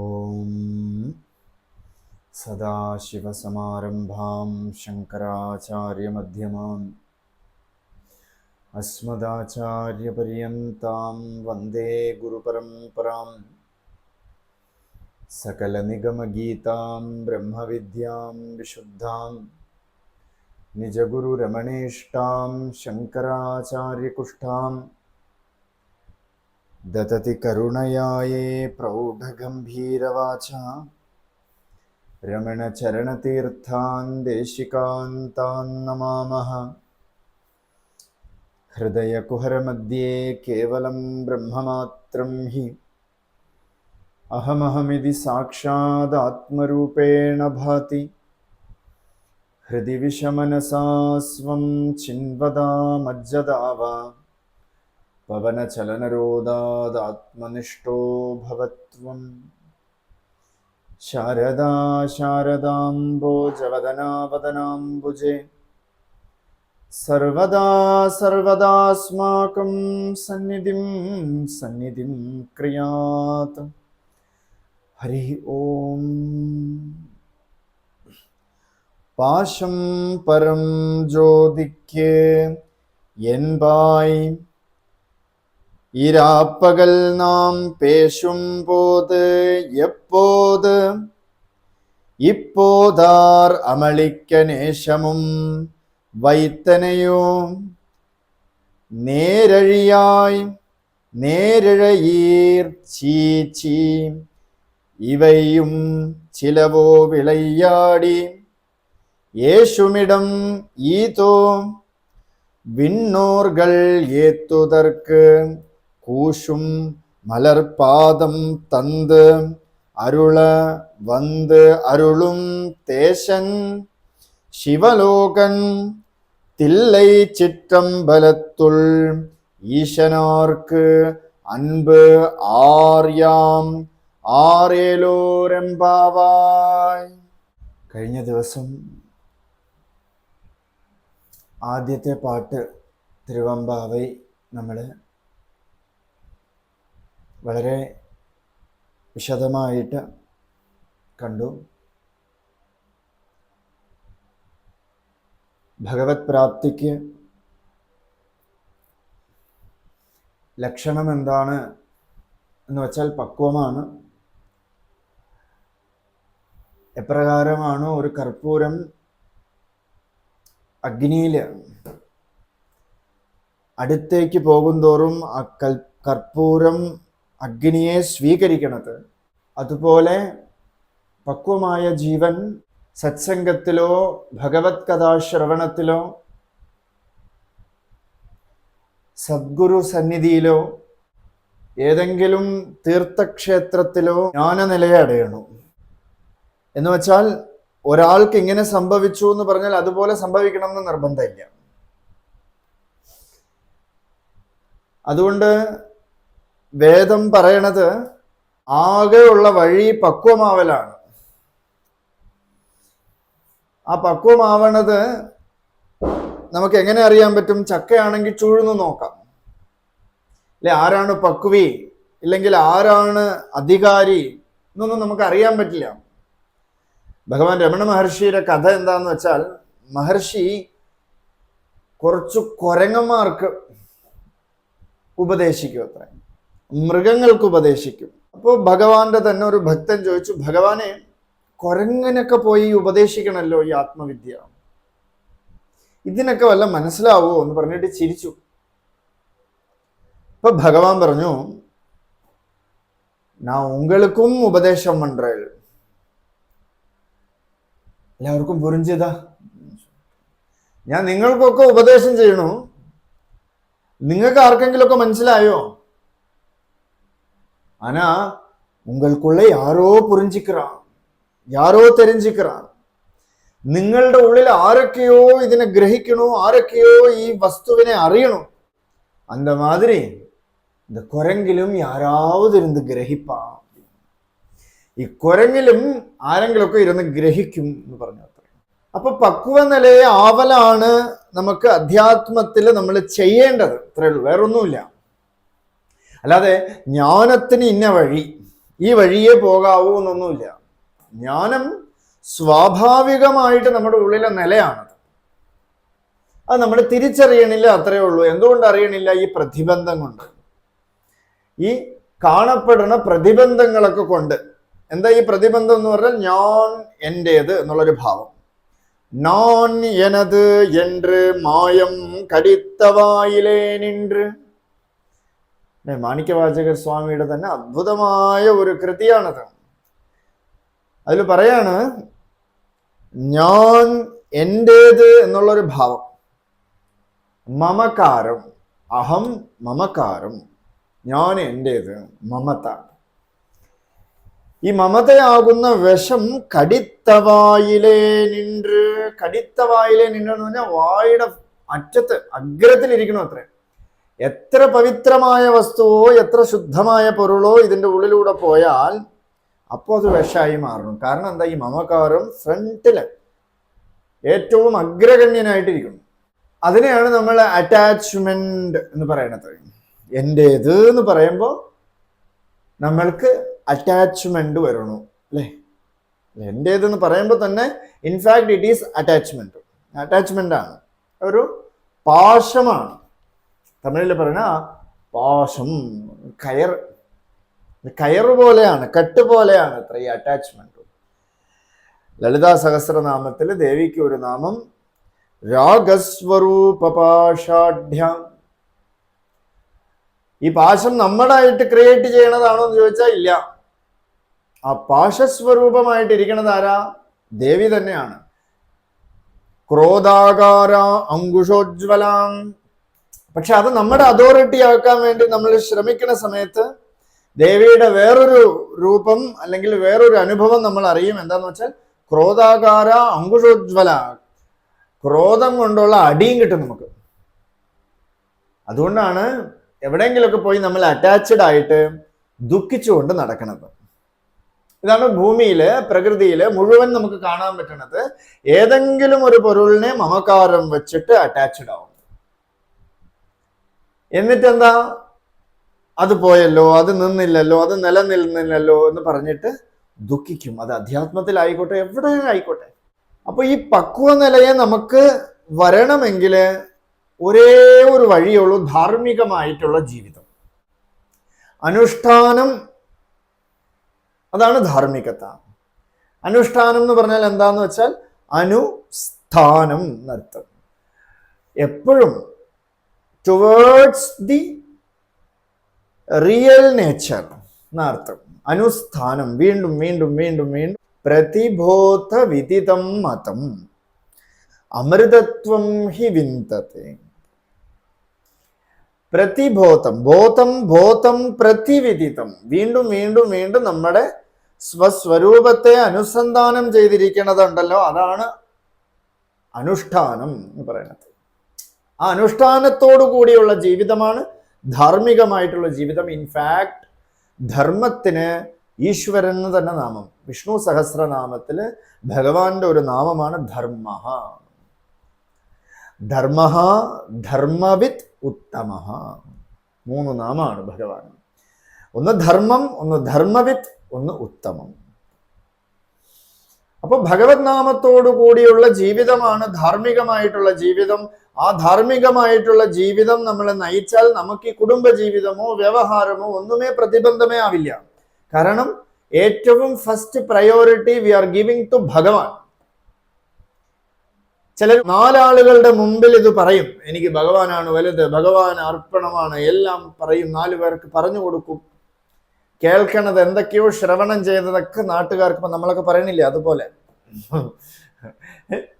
ഓം സദാശിവസമാരംഭാം ശങ്കരാചാര്യമധ്യമാം അസ്മദാചാര്യപര്യന്താം വന്ദേ ഗുരുപരമ്പരാം. സകലനിഗമഗീതാം ബ്രഹ്മവിദ്യാം വിശുദ്ധാം നിജഗുരുരമണീഷ്ടാം ശങ്കരാചാര്യകുഷ്ഠാം ദതതി കരുണയായേ പ്രൗഢഗംഭീരവാച രമണചരണതീർത്ഥാൻ ദേശികാൻ താൻ നമാമഃ. ഹൃദയകുഹരമധ്യേ കേവലം ബ്രഹ്മമാത്രം ഹി അഹമഹമിതി സാക്ഷാദാത്മരൂപേണ ഭാതി. ഹൃദി വിഷമനസാ സ്വം ചിന്വദാമജ്ജദാവ പവനചലനരോധാദാത്മനിഷ്ഠോ ഭവത്വം. ശാരദാ ശാരദാംബോജവദനാവദനാംബുജേ സർവദാ സർവദാസ്മാകം സന്നിധിം സന്നിധിം ക്രിയാത്. ഹരി ഓം. പാശം പരം ജ്യോതിക്ക് என்பாய் இராப்பகல் நாம் பேசும் போது எப்போது இப்போதார் அமளிக்க நேசமும் வைத்தனையோ நேரழியாய் நேரிழையீர் சீச்சி இவையும் சிலவோ விளையாடி ஏசுமிடம் ஈதோ விண்ணோர்கள் ஏத்துதற்கு கூஷும் மலர்பாதம் தந்து அருள வந்து அருளும் தேசன் சிவலோகன் தில்லை சிற்றம்பலத்துள் ஈசனார்க்கு அன்பு ആർയാം ആരേലോരെമ്പാവായ്. കഴിഞ്ഞ ദിവസം ആദ്യത്തെ പാട്ട് തിരുവമ്പാവൈ നമ്മൾ വളരെ വിശദമായിട്ട് കണ്ടു. ഭഗവത് പ്രാപ്തിക്ക് ലക്ഷണം എന്താണ് എന്ന് വെച്ചാൽ പക്വമാണ്. എപ്രകാരമാണോ ഒരു കർപ്പൂരം അഗ്നിയിൽ അടുത്തേക്ക് പോകുന്തോറും ആ കർപ്പൂരം അഗ്നിയെ സ്വീകരിക്കണത്, അതുപോലെ പക്വമായ ജീവൻ സത്സംഗത്തിലോ ഭഗവത് കഥാശ്രവണത്തിലോ സദ്ഗുരു സന്നിധിയിലോ ഏതെങ്കിലും തീർത്ഥക്ഷേത്രത്തിലോ ജ്ഞാനനിലയെ അടയണം. എന്ന് വെച്ചാൽ ഒരാൾക്ക് ഇങ്ങനെ സംഭവിച്ചു എന്ന് പറഞ്ഞാൽ അതുപോലെ സംഭവിക്കണം എന്ന് നിർബന്ധമില്ല. അതുകൊണ്ട് വേദം പറയണത് ആകെയുള്ള വഴി പക്വമാവലാണ്. ആ പക്വമാവണത് നമുക്ക് എങ്ങനെ അറിയാൻ പറ്റും? ചക്കയാണെങ്കിൽ ചൂഴ്ന്നു നോക്കാം അല്ലെ, ആരാണ് പക്വി ഇല്ലെങ്കിൽ ആരാണ് അധികാരി എന്നൊന്നും നമുക്ക് അറിയാൻ പറ്റില്ല. ഭഗവാൻ രമണ മഹർഷിയുടെ കഥ എന്താന്ന് വെച്ചാൽ, മഹർഷി കുറച്ചു കുരങ്ങന്മാർക്ക് ഉപദേശിക്കും, അത്ര മൃഗങ്ങൾക്ക് ഉപദേശിക്കും. അപ്പോൾ ഭഗവാന്റെ തന്നെ ഒരു ഭക്തൻ ചോദിച്ചു, ഭഗവാനെ, കുരങ്ങനൊക്കെ പോയി ഉപദേശിക്കണമല്ലോ ഈ ആത്മവിദ്യ, ഇതിനൊക്കെ വല്ല മനസ്സിലാവോ എന്ന് പറഞ്ഞിട്ട് ചിരിച്ചു. അപ്പൊ ഭഗവാൻ പറഞ്ഞു, ഞാൻ ഉങ്ങൾക്കും ഉപദേശം പண்றேன். എല്ലാവർക്കും പുരിഞ്ചതാ? ഞാൻ നിങ്ങൾക്കൊക്കെ ഉപദേശം ചെയ്യണു, നിങ്ങൾക്ക് ആർക്കെങ്കിലും ഒക്കെ മനസ്സിലായോ? ആനാ ഉങ്ങൾക്കുള്ള യാരോ പുരിഞ്ചിക്കറാൻ, യാരോ തെരിഞ്ചിക്കറാൻ. നിങ്ങളുടെ ഉള്ളിൽ ആരൊക്കെയോ ഇതിനെ ഗ്രഹിക്കണോ, ആരൊക്കെയോ ഈ വസ്തുവിനെ അറിയണോ. அந்த மாதிரி இந்த കുരങ്ങിലും யாராவது இருந்து ഗ്രഹിപ്പാ. ഈ കുരങ്ങിലും ആരെങ്കിലുമൊക്കെ ഇരുന്ന് ഗ്രഹിക്കും എന്ന് പറഞ്ഞു. അപ്പൊ പക്വ നിലയെ ആവലാണ് നമുക്ക് അധ്യാത്മത്തിൽ നമ്മൾ ചെയ്യേണ്ടത്. അത്രേ ഉള്ളൂ, വേറൊന്നുമില്ല. അല്ലാതെ ജ്ഞാനത്തിന് ഇന്ന വഴി, ഈ വഴിയേ പോകാവൂ എന്നൊന്നുമില്ല. ജ്ഞാനം സ്വാഭാവികമായിട്ട് നമ്മുടെ ഉള്ളിലെ നിലയാണത്. അത് നമ്മൾ തിരിച്ചറിയണില്ല, അത്രയേ ഉള്ളൂ. എന്തുകൊണ്ട് അറിയണില്ല? ഈ പ്രതിബന്ധം കൊണ്ട്, ഈ കാണപ്പെടുന്ന പ്രതിബന്ധങ്ങളൊക്കെ കൊണ്ട്. എന്താ ഈ പ്രതിബന്ധം എന്ന് പറഞ്ഞാൽ? ഞാൻ എന്റേത് എന്നുള്ളൊരു ഭാവം. ഞാൻ എനത് എന്ന് മായം കടിത്തവായിലേ നിன்று. മാണിക്യവാചകർ സ്വാമിയുടെ തന്നെ അദ്ഭുതമായ ഒരു കൃതിയാണത്. അതിൽ പറയാണ്, ഞാൻ എന്റേത് എന്നുള്ളൊരു ഭാവം, മമകാരം, അഹം മമകാരം, ഞാൻ എന്റേത്, മമത. ഈ മമതയാകുന്ന വിഷം കടിത്തവായിലേ നിன்று. കടിത്തവായിലേ നിന്നെന്ന് പറഞ്ഞാൽ വായുടെ അറ്റത്ത്, അഗ്രത്തിലിരിക്കണോ അത്രേ. എത്ര പവിത്രമായ വസ്തുവോ എത്ര ശുദ്ധമായ പൊരുളോ ഇതിൻ്റെ ഉള്ളിലൂടെ പോയാൽ അപ്പോൾ അത് വിഷമായി മാറണം. കാരണം എന്താ? ഈ മമകാരം ഫ്രണ്ടില് ഏറ്റവും അഗ്രഗണ്യനായിട്ടിരിക്കുന്നു. അതിനെയാണ് നമ്മൾ അറ്റാച്ച്മെന്റ് എന്ന് പറയുന്നത്. എൻ്റേത് എന്ന് പറയുമ്പോൾ നമ്മൾക്ക് അറ്റാച്ച്മെന്റ് വരണു, അല്ലേ? എൻ്റേതെന്ന് പറയുമ്പോൾ തന്നെ in fact it is attachment. Attachment ആണ്, ഒരു പാശമാണ്. തമിഴിൽ പറയുന്ന പാശം, കയറ് പോലെയാണ്, കെട്ട് പോലെയാണ് അത്ര ഈ അറ്റാച്ച്മെന്റ്. ലളിതാ സഹസ്രനാമത്തിൽ ദേവിക്ക് ഒരു നാമം രാഗസ്വരൂപ പാഷാഢ്യം. ഈ പാശം നമ്മളായിട്ട് ക്രിയേറ്റ് ചെയ്യണതാണോ എന്ന് ചോദിച്ചാൽ ഇല്ല. ആ പാശസ്വരൂപമായിട്ട് ഇരിക്കണത് ആരാ? ദേവി തന്നെയാണ്. ക്രോധാകാര അങ്കുശോജ്വലാം. പക്ഷെ അത് നമ്മുടെ അതോറിറ്റി ആക്കാൻ വേണ്ടി നമ്മൾ ശ്രമിക്കുന്ന സമയത്ത് ദേവിയുടെ വേറൊരു രൂപം അല്ലെങ്കിൽ വേറൊരു അനുഭവം നമ്മൾ അറിയും. എന്താന്ന് വെച്ചാൽ ക്രോധാകാര അങ്കുശോജ്വല. ക്രോധം കൊണ്ടുള്ള അടിയും കിട്ടും നമുക്ക്. അതുകൊണ്ടാണ് എവിടെയെങ്കിലുമൊക്കെ പോയി നമ്മൾ അറ്റാച്ച്ഡ് ആയിട്ട് ദുഃഖിച്ചുകൊണ്ട് നടക്കുന്നത്. ഇതാണ് ഭൂമിയില്, പ്രകൃതിയില് മുഴുവൻ നമുക്ക് കാണാൻ പറ്റുന്നത്. ഏതെങ്കിലും ഒരു പൊരുളിനെ മമകാരം വെച്ചിട്ട് അറ്റാച്ച്ഡ് ആവും. എന്നിട്ടെന്താ? അത് പോയല്ലോ, അത് നിന്നില്ലല്ലോ, അത് നിലനിന്നില്ലല്ലോ എന്ന് പറഞ്ഞിട്ട് ദുഃഖിക്കും. അത് അധ്യാത്മത്തിലായിക്കോട്ടെ, എവിടെ ആയിക്കോട്ടെ. അപ്പൊ ഈ പക്വ നിലയെ നമുക്ക് വരണമെങ്കിൽ ഒരേ ഒരു വഴിയുള്ളൂ, ധാർമ്മികമായിട്ടുള്ള ജീവിതം, അനുഷ്ഠാനം. അതാണ് ധാർമ്മികത. അനുഷ്ഠാനം എന്ന് പറഞ്ഞാൽ എന്താന്ന് വെച്ചാൽ അനുസ്ഥാനം എന്നർത്ഥം. എപ്പോഴും ടുവേർഡ്സ് ദി റിയൽ നേച്ചർ എന്നർത്ഥം. അനുസ്ഥാനം, വീണ്ടും വീണ്ടും വീണ്ടും വീണ്ടും. പ്രതിബോധ വിദിതം മതം അമൃതത്വം ഹി വിന്തത്തെ. പ്രതിബോധം, ബോധം ബോധം പ്രതിവിദിതം. വീണ്ടും വീണ്ടും വീണ്ടും നമ്മുടെ സ്വസ്വരൂപത്തെ അനുസന്ധാനം ചെയ്തിരിക്കുന്നതുണ്ടല്ലോ, അതാണ് അനുഷ്ഠാനം എന്ന് പറയുന്നത്. ആ അനുഷ്ഠാനത്തോടു കൂടിയുള്ള ജീവിതമാണ് ധാർമ്മികമായിട്ടുള്ള ജീവിതം. ഇൻഫാക്ട് ധർമ്മത്തിന് ഈശ്വരൻ എന്ന് തന്നെ നാമം. വിഷ്ണു സഹസ്രനാമത്തില് ഭഗവാന്റെ ഒരു നാമമാണ് ധർമ്മ. ധർമ്മ, ധർമ്മവിത്, ഉത്തമ. 3 നാമമാണ് ഭഗവാൻ. ഒന്ന് ധർമ്മം, ഒന്ന് ധർമ്മവിത്, ഒന്ന് ഉത്തമം. അപ്പൊ ഭഗവത് നാമത്തോടു കൂടിയുള്ള ജീവിതമാണ് ധാർമ്മികമായിട്ടുള്ള ജീവിതം. ആ ധാർമ്മികമായിട്ടുള്ള ജീവിതം നമ്മളെ നയിച്ചാൽ നമുക്ക് ഈ കുടുംബ ജീവിതമോ വ്യവഹാരമോ ഒന്നുമേ പ്രതിബന്ധമേ ആവില്ല. കാരണം ഏറ്റവും first priority we are giving to Bhagavan. ചിലർ 4 ആളുകളുടെ മുമ്പിൽ ഇത് പറയും, എനിക്ക് ഭഗവാനാണ് വലുത്, ഭഗവാൻ അർപ്പണമാണ്, എല്ലാം പറയും. 4 പേർക്ക് പറഞ്ഞു കൊടുക്കും. കേൾക്കണത് എന്തൊക്കെയോ ശ്രവണം ചെയ്തതൊക്കെ നാട്ടുകാർക്ക്, ഇപ്പൊ നമ്മളൊക്കെ പറയണില്ലേ അതുപോലെ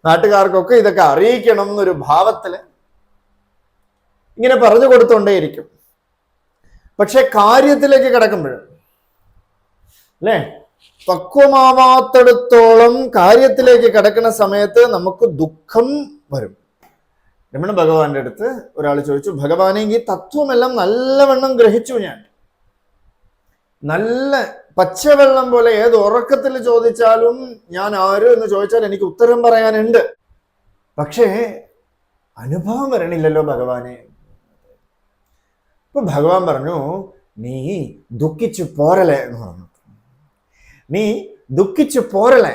നാട്ടുകാർക്കൊക്കെ ഇതൊക്കെ അറിയിക്കണം എന്നൊരു ഭാവത്തില് ഇങ്ങനെ പറഞ്ഞു കൊടുത്തോണ്ടേയിരിക്കും. പക്ഷെ കാര്യത്തിലേക്ക് കിടക്കുമ്പോഴും അല്ലേ, പക്വമാവാത്തടത്തോളം കാര്യത്തിലേക്ക് കിടക്കുന്ന സമയത്ത് നമുക്ക് ദുഃഖം വരും. രമണ ഭഗവാന്റെ അടുത്ത് ഒരാൾ ചോദിച്ചു, ഭഗവാനെ ഈ തത്വമെല്ലാം നല്ലവണ്ണം ഗ്രഹിച്ചു ഞാൻ, നല്ല പച്ചവെള്ളം പോലെ ഏത് ഉറക്കത്തിൽ ചോദിച്ചാലും ഞാൻ ആര് എന്ന് ചോദിച്ചാൽ എനിക്ക് ഉത്തരം പറയാനുണ്ട്, പക്ഷേ അനുഭവം വരണില്ലല്ലോ ഭഗവാനെ. അപ്പൊ ഭഗവാൻ പറഞ്ഞു, നീ ദുഃഖിച്ചു പോരലേ എന്ന് പറഞ്ഞു. നീ ദുഃഖിച്ചു പോരളേ.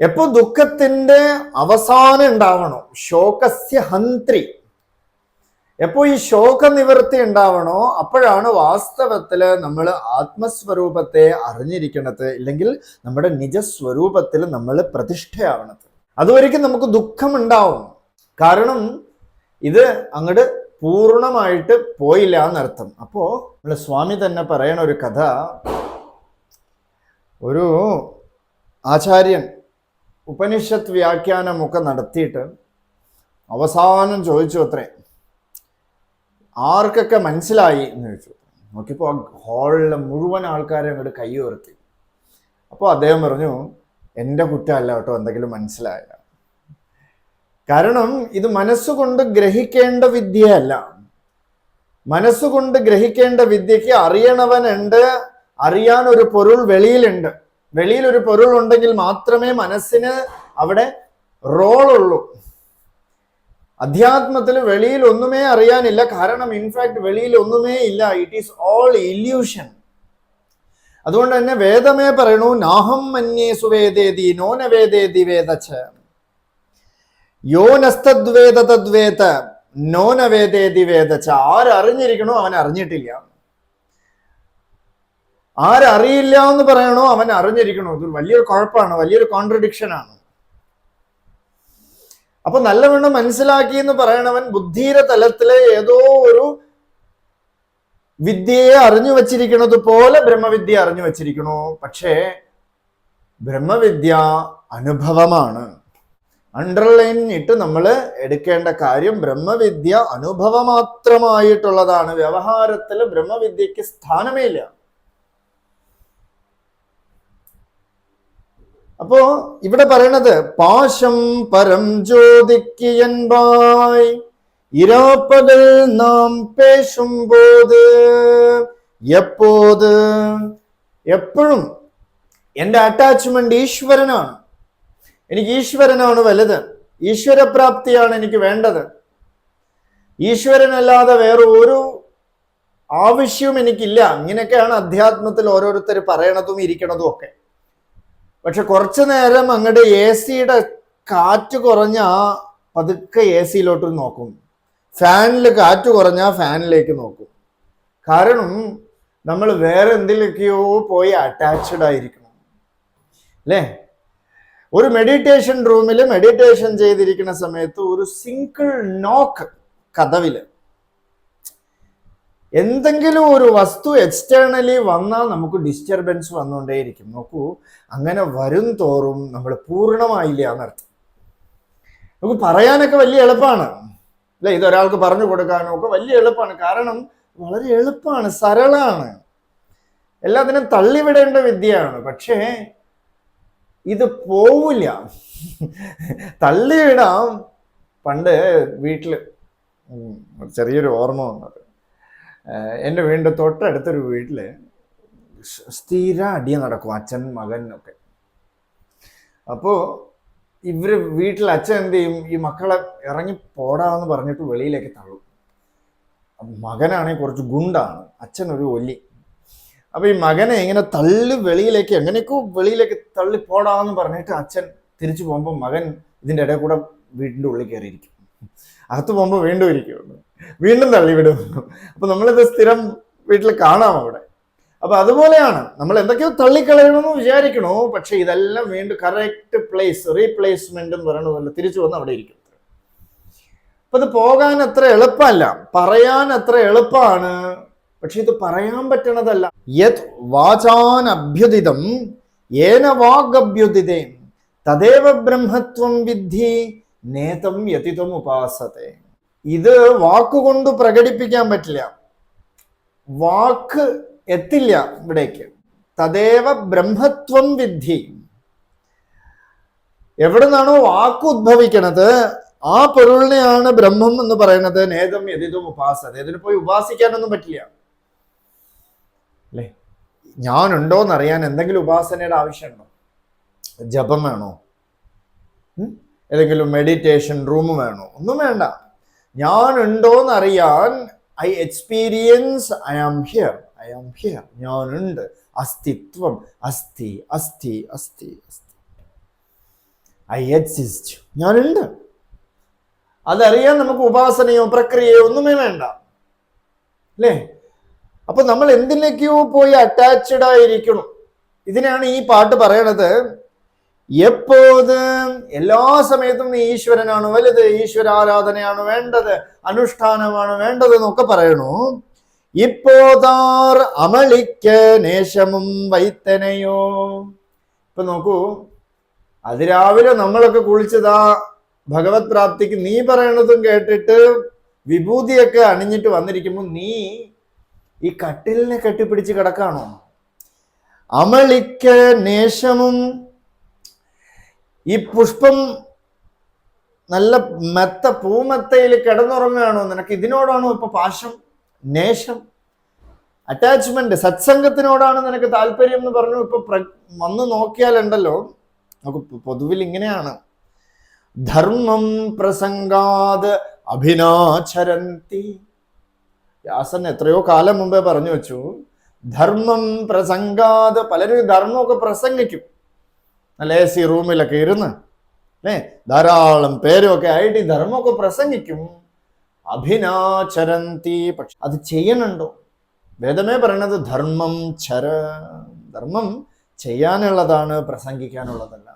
എപ്പോ ദുഃഖത്തിന്റെ അവസാനം ഉണ്ടാവണോ, ശോകസ്യ ഹന്ത്രി, എപ്പോ ഈ ശോക നിവൃത്തി ഉണ്ടാവണോ, അപ്പോഴാണ് വാസ്തവത്തില് നമ്മൾ ആത്മസ്വരൂപത്തെ അറിഞ്ഞിരിക്കണത്, ഇല്ലെങ്കിൽ നമ്മുടെ നിജസ്വരൂപത്തിൽ നമ്മൾ പ്രതിഷ്ഠയാവണത്. അതുവരെയ്ക്കും നമുക്ക് ദുഃഖം ഉണ്ടാവും. കാരണം ഇത് അങ്ങോട്ട് പൂർണ്ണമായിട്ട് പോയില്ല എന്നർത്ഥം. അപ്പോ നമ്മള് സ്വാമി തന്നെ പറയണ ഒരു കഥ, ഒരു ആചാര്യൻ ഉപനിഷത്ത് വ്യാഖ്യാനമൊക്കെ നടത്തിയിട്ട് അവസാനം ചോദിച്ചു അത്രേ, ആർക്കൊക്കെ മനസ്സിലായി എന്ന് ചോദിച്ചു. നോക്കിയപ്പോൾ ആ ഹാളിലെ മുഴുവൻ ആൾക്കാരെ അങ്ങോട്ട് കൈ ഉയർത്തി. അപ്പോൾ അദ്ദേഹം പറഞ്ഞു, എൻ്റെ കുറ്റമല്ല കേട്ടോ എന്തെങ്കിലും മനസ്സിലായ. കാരണം ഇത് മനസ്സുകൊണ്ട് ഗ്രഹിക്കേണ്ട വിദ്യയല്ല. മനസ്സുകൊണ്ട് ഗ്രഹിക്കേണ്ട വിദ്യക്ക് അറിയണവനുണ്ട്, അറിയാൻ ഒരു പൊരുൾ വെളിയിലുണ്ട്. വെളിയിൽ ഒരു പൊരുൾ ഉണ്ടെങ്കിൽ മാത്രമേ മനസ്സിന് അവിടെ റോളുള്ളൂ. അധ്യാത്മത്തിൽ വെളിയിൽ ഒന്നുമേ അറിയാനില്ല. കാരണം ഇൻഫാക്ട് വെളിയിൽ ഒന്നുമേ ഇല്ല. It is all illusion. അതുകൊണ്ട് തന്നെ വേദമേ പറയണു, നാഹം മന്യേ സുവേദേതി നോന വേദേതി വേദച്ച യോനസ്തദ്വേദ തദ്വേദ നോന വേദേതി വേദച്ച. ആരറിഞ്ഞിരിക്കണോ അവൻ അറിഞ്ഞിട്ടില്ല, ആരറിയില്ല എന്ന് പറയണോ അവൻ അറിഞ്ഞിരിക്കണോ. ഇത് വലിയൊരു കുഴപ്പമാണ്, വലിയൊരു കോൺട്രഡിക്ഷൻ ആണ്. അപ്പൊ നല്ലവണ്ണം മനസ്സിലാക്കി എന്ന് പറയണവൻ ബുദ്ധിയുടെ തലത്തിലെ ഏതോ ഒരു വിദ്യയെ അറിഞ്ഞു വച്ചിരിക്കുന്നത് പോലെ ബ്രഹ്മവിദ്യ അറിഞ്ഞു വച്ചിരിക്കണു. പക്ഷേ ബ്രഹ്മവിദ്യ അനുഭവമാണ്. അണ്ടർലൈൻ ഇട്ട് നമ്മൾ എടുക്കേണ്ട കാര്യം, ബ്രഹ്മവിദ്യ അനുഭവമാത്രമായിട്ടുള്ളതാണ്. വ്യവഹാരത്തിൽ ബ്രഹ്മവിദ്യക്ക് സ്ഥാനമേ ഇല്ല. അപ്പോ ഇവിടെ പറയണത്, പാശം പരം ജ്യോതിക്കിയൻപായ് ഇരാപ്പകൽ നാം പേശുമ്പോത്. എപ്പോത്, എപ്പോഴും എൻ്റെ അറ്റാച്ച്മെന്റ് ഈശ്വരനാണ്. എനിക്ക് ഈശ്വരനാണ് വലുത്, ഈശ്വരപ്രാപ്തിയാണ് എനിക്ക് വേണ്ടത്. ഈശ്വരനല്ലാതെ വേറെ ഒരു ആവശ്യവും എനിക്കില്ല. ഇങ്ങനെയൊക്കെയാണ് അധ്യാത്മത്തിൽ ഓരോരുത്തർ പറയണതും ഇരിക്കണതും ഒക്കെ. പക്ഷെ കുറച്ചു നേരം അങ്ങോട്ട് എ സിയുടെ കാറ്റ് കുറഞ്ഞ പതുക്കെ എ സിയിലോട്ട് നോക്കും, ഫാനിൽ കാറ്റ് കുറഞ്ഞാൽ ഫാനിലേക്ക് നോക്കും. കാരണം നമ്മൾ വേറെ എന്തിലൊക്കെയോ പോയി അറ്റാച്ച്ഡ് ആയിരിക്കണം അല്ലേ. ഒരു മെഡിറ്റേഷൻ റൂമിൽ മെഡിറ്റേഷൻ ചെയ്തിരിക്കുന്ന സമയത്ത് ഒരു സിംഗിൾ നോക്ക് കതവില് എന്തെങ്കിലും ഒരു വസ്തു എക്സ്റ്റേണലി വന്നാൽ നമുക്ക് ഡിസ്റ്റർബൻസ് വന്നുകൊണ്ടേയിരിക്കും. നോക്കൂ, അങ്ങനെ വരും തോറും നമ്മൾ പൂർണ്ണമായില്ല എന്നർത്ഥം. നമുക്ക് പറയാനൊക്കെ വലിയ എളുപ്പമാണ് അല്ലെ, ഇതൊരാൾക്ക് പറഞ്ഞു കൊടുക്കാനോ ഒക്കെ വലിയ എളുപ്പമാണ്. കാരണം വളരെ എളുപ്പമാണ്, സരളമാണ്, എല്ലാത്തിനും തള്ളിവിടേണ്ട വിദ്യയാണ്. പക്ഷേ ഇത് പോവില്ല, തള്ളിവിടാം. പണ്ട് വീട്ടില് ചെറിയൊരു ഓർമ്മ വന്നത്, എൻ്റെ വീടിൻ്റെ തൊട്ടടുത്തൊരു വീട്ടില് സ്ഥിര അടിയ നടക്കും, അച്ഛൻ മകൻ ഒക്കെ. അപ്പോൾ ഇവര് വീട്ടിൽ അച്ഛൻ എന്ത് ചെയ്യും, ഈ മക്കളെ ഇറങ്ങി പോടാന്ന് പറഞ്ഞിട്ട് വെളിയിലേക്ക് തള്ളും. മകനാണെങ്കിൽ കുറച്ച് ഗുണ്ടാണ്, അച്ഛൻ ഒരു ഒല്ലി. അപ്പൊ ഈ മകനെ ഇങ്ങനെ തള്ളി വെളിയിലേക്ക്, എങ്ങനെയൊക്കെ വെളിയിലേക്ക് തള്ളി പോടാന്ന് പറഞ്ഞിട്ട് അച്ഛൻ തിരിച്ചു പോകുമ്പോൾ മകൻ ഇതിൻ്റെ ഇടയിൽ കൂടെ വീടിൻ്റെ ഉള്ളിൽ കയറിയിരിക്കും. അകത്ത് പോകുമ്പോൾ വീണ്ടും ഇരിക്കും, വീണ്ടും തള്ളിവിടും. അപ്പൊ നമ്മളിത് സ്ഥിരം വീട്ടിൽ കാണാം അവിടെ. അപ്പൊ അതുപോലെയാണ്, നമ്മൾ എന്തൊക്കെയോ തള്ളിക്കളയണമെന്ന് വിചാരിക്കണോ, പക്ഷെ ഇതെല്ലാം വീണ്ടും കറക്റ്റ് പ്ലേസ്, റീപ്ലേസ്മെന്റ് എന്ന് പറയണതല്ല, തിരിച്ചു വന്ന് അവിടെ ഇരിക്കും. അപ്പൊ ഇത് പോകാൻ അത്ര എളുപ്പമല്ല, പറയാൻ അത്ര എളുപ്പമാണ്, പക്ഷെ ഇത് പറയാൻ പറ്റണതല്ല. യത് വാചാൻ അഭ്യുദിതം ഏന വാഗഭ്യുദിതേ തദേവ ബ്രഹ്മത്വം വിദ്ധി നേതം യതിത്വം ഉപാസത്തെ. ഇത് വാക്കുകൊണ്ട് പ്രകടിപ്പിക്കാൻ പറ്റില്ല, വാക്ക് എത്തില്ല ഇവിടേക്ക്. തദേവ ബ്രഹ്മത്വം വിദ്ധി, എവിടെ നിന്നാണോ വാക്ക് ഉദ്ഭവിക്കണത് ആ പൊരുളിനെയാണ് ബ്രഹ്മം എന്ന് പറയുന്നത്. നേതം യതിത്വം ഉപാസത. ഇതിന് പോയി ഉപാസിക്കാനൊന്നും പറ്റില്ല അല്ലേ. ഞാനുണ്ടോന്നറിയാൻ എന്തെങ്കിലും ഉപാസനയുടെ ആവശ്യമുണ്ടോ? ജപം വേണോ? ഏതെങ്കിലും മെഡിറ്റേഷൻ റൂം വേണോ? ഒന്നും വേണ്ട. ഞാനുണ്ടോന്നറിയാൻ I experience, I am here, I am here, ഞാനുണ്ട്, അസ്തിത്വം, അസ്ഥി അസ്ഥി അസ്ഥി അസ്ഥി, ഐ എക്സിസ്റ്റ്, ഞാനുണ്ട്. അതറിയാൻ നമുക്ക് ഉപാസനയോ പ്രക്രിയയോ ഒന്നുമേ വേണ്ട, അല്ലേ? അപ്പൊ നമ്മൾ എന്തിലേക്കോ പോയി അറ്റാച്ച്ഡ് ആയിരിക്കണം. ഇതിനാണ് ഈ പാട്ട് പറയണത്, എപ്പോത് എല്ലാ സമയത്തും നീ ഈശ്വരനാണ് വലുത്, ഈശ്വരാരാധനയാണ് വേണ്ടത്, അനുഷ്ഠാനമാണ് വേണ്ടത് എന്നൊക്കെ പറയണു. ഇപ്പോതാർ അമളിക്ക് നേശമും വൈത്തനയോ. ഇപ്പൊ നോക്കൂ, അതിരാവിലെ നമ്മളൊക്കെ കുളിച്ചതാ ഭഗവത് പ്രാപ്തിക്ക് നീ പറയണതും കേട്ടിട്ട് വിഭൂതിയൊക്കെ അണിഞ്ഞിട്ട് വന്നിരിക്കുമ്പോൾ നീ ഈ കട്ടിലിനെ കെട്ടിപ്പിടിച്ച് കിടക്കാണോ? അമളിക്ക് നേശമും, ഈ പുഷ്പം നല്ല മെത്ത പൂമെത്തയിൽ കിടന്നുറങ്ങുകയാണോ? നിനക്ക് ഇതിനോടാണോ ഇപ്പൊ പാശം, നേശം, അറ്റാച്ച്മെന്റ്, സത്സംഗത്തിനോടാണ് നിനക്ക് താല്പര്യം എന്ന് പറഞ്ഞു. ഇപ്പൊ വന്ന് നോക്കിയാലുണ്ടല്ലോ, നമുക്ക് പൊതുവിൽ ഇങ്ങനെയാണ്, ധർമ്മം പ്രസംഗാത് അഭിനാചരന്തി. വ്യാസൻ എത്രയോ കാലം മുമ്പേ പറഞ്ഞു വെച്ചു, ധർമ്മം പ്രസംഗാത്. പലരും ധർമ്മമൊക്കെ പ്രസംഗിക്കും, നല്ല AC റൂമിലൊക്കെ ഇരുന്ന്, ധാരാളം പേരൊക്കെ ആയിട്ട് ഈ ധർമ്മമൊക്കെ പ്രസംഗിക്കും. അഭിനാചരന്തി, പക്ഷെ അത് ചെയ്യണുണ്ടോ? വേദമേ പറയണത് ധർമ്മം ചര, ധർമ്മം ചെയ്യാനുള്ളതാണ്, പ്രസംഗിക്കാനുള്ളതല്ല.